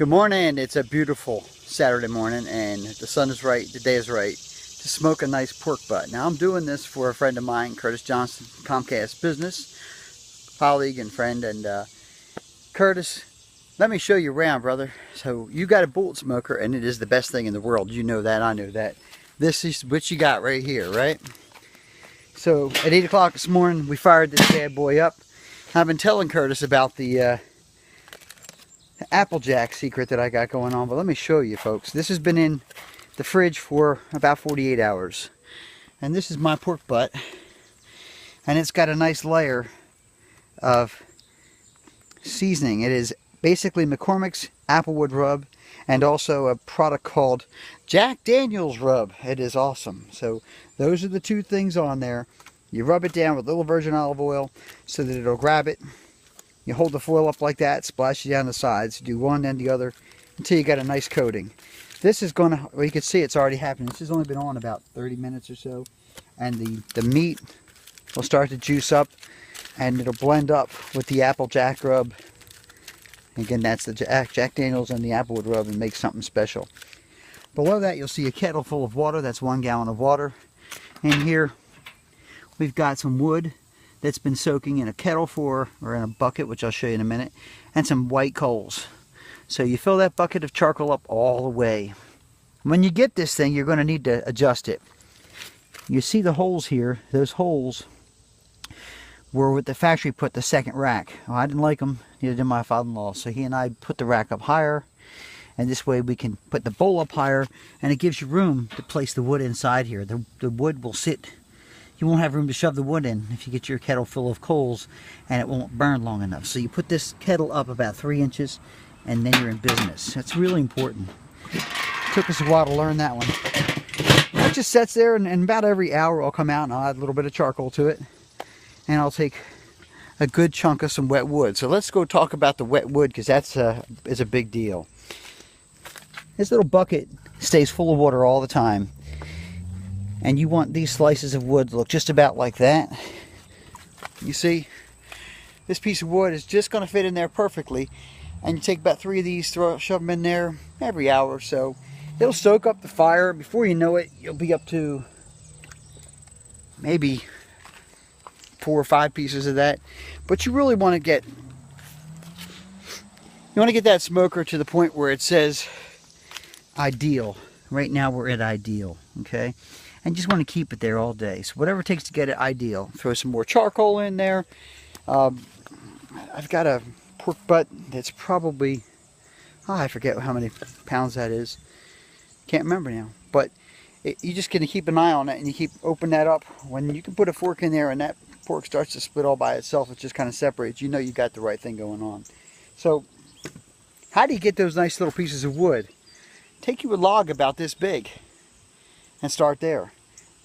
Good morning. It's a beautiful Saturday morning and the sun is right, the day is right to smoke a nice pork butt. Now I'm doing this for a friend of mine, Curtis Johnson, Comcast business colleague and friend. And Curtis, let me show you around, brother. So you got a bullet smoker and it is the best thing in the world. You know that, I know that. This is what you got right here, right? So at 8 o'clock this morning we fired this bad boy up. I've been telling Curtis about the Applejack secret that I got going on, but let me show you folks. This has been in the fridge for about 48 hours and this is my pork butt, and it's got a nice layer of seasoning. It is basically McCormick's Applewood rub and also a product called Jack Daniel's rub. It is awesome. So those are the two things on there. You rub it down with a little virgin olive oil so that it'll grab it. You hold the foil up like that, splash it down the sides, do one and the other until you got a nice coating. This is going to, well, you can see it's already happening. This has only been on about 30 minutes or so, and the meat will start to juice up and it'll blend up with the Applejack rub. Again, that's the Jack Daniels and the Applewood rub, and make something special. Below that you'll see a kettle full of water. That's 1 gallon of water. In here we've got some wood that's been soaking in a kettle or in a bucket, which I'll show you in a minute, and some white coals. So you fill that bucket of charcoal up all the way. When you get this thing, you're going to need to adjust it. You see the holes here? Those holes were what the factory put the second rack. Well, I didn't like them, neither did my father-in-law, so he and I put the rack up higher, and this way we can put the bowl up higher, and it gives you room to place the wood inside here. The wood will sit. You won't have room to shove the wood in if you get your kettle full of coals, and it won't burn long enough. So you put this kettle up about 3 inches and then you're in business. That's really important. It took us a while to learn that one. It just sits there, and about every hour I'll come out and I'll add a little bit of charcoal to it, and I'll take a good chunk of some wet wood. So let's go talk about the wet wood, because that's is a big deal. This little bucket stays full of water all the time. And you want these slices of wood to look just about like that. You see, this piece of wood is just going to fit in there perfectly. And you take about 3 of these, shove them in there every hour or so. It'll soak up the fire. Before you know it, you'll be up to maybe 4 or 5 pieces of that. But you really want to get that smoker to the point where it says ideal. Right now we're at ideal, okay? And just want to keep it there all day. So whatever it takes to get it ideal. Throw some more charcoal in there. I've got a pork butt that's probably, I forget how many pounds that is. Can't remember now. But you just gonna keep an eye on it, and you keep open that up. When you can put a fork in there and that pork starts to split all by itself, it just kind of separates. You know you got the right thing going on. So how do you get those nice little pieces of wood? Take you a log about this big and start there.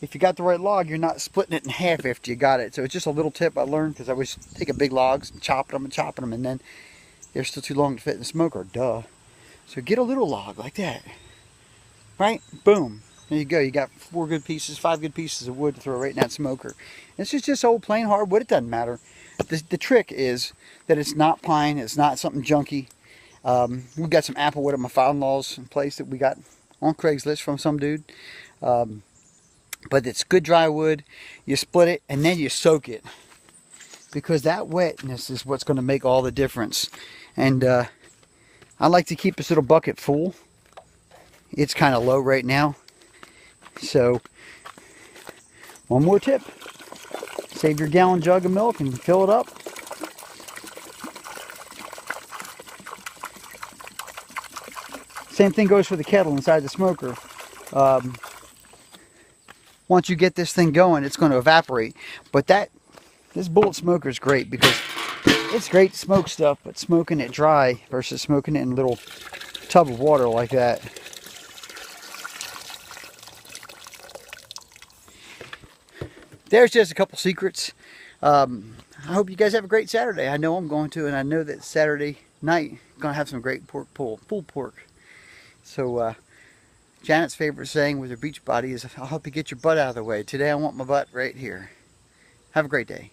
If you got the right log, you're not splitting it in half after you got it. So it's just a little tip I learned, because I was taking big logs and chopping them, and then they're still too long to fit in the smoker. Duh. So get a little log like that. Right? Boom. There you go. You got 5 good pieces of wood to throw right in that smoker. This is just old plain hardwood. It doesn't matter. The trick is that it's not pine. It's not something junky. We got some Applewood at my father-in-law's place that we got on Craigslist from some dude. But it's good dry wood. You split it and then you soak it, because that wetness is what's going to make all the difference. And I like to keep this little bucket full. It's kind of low right now. So one more tip: save your gallon jug of milk and fill it up. Same thing goes for the kettle inside the smoker. Once you get this thing going, it's going to evaporate. But this bullet smoker is great, because it's great to smoke stuff, but smoking it dry versus smoking it in a little tub of water like that. There's just a couple secrets. I hope you guys have a great Saturday. I know I'm going to, and I know that Saturday night I'm going to have some great pulled pork. So Janet's favorite saying with her beach body is, I'll help you get your butt out of the way. Today I want my butt right here. Have a great day.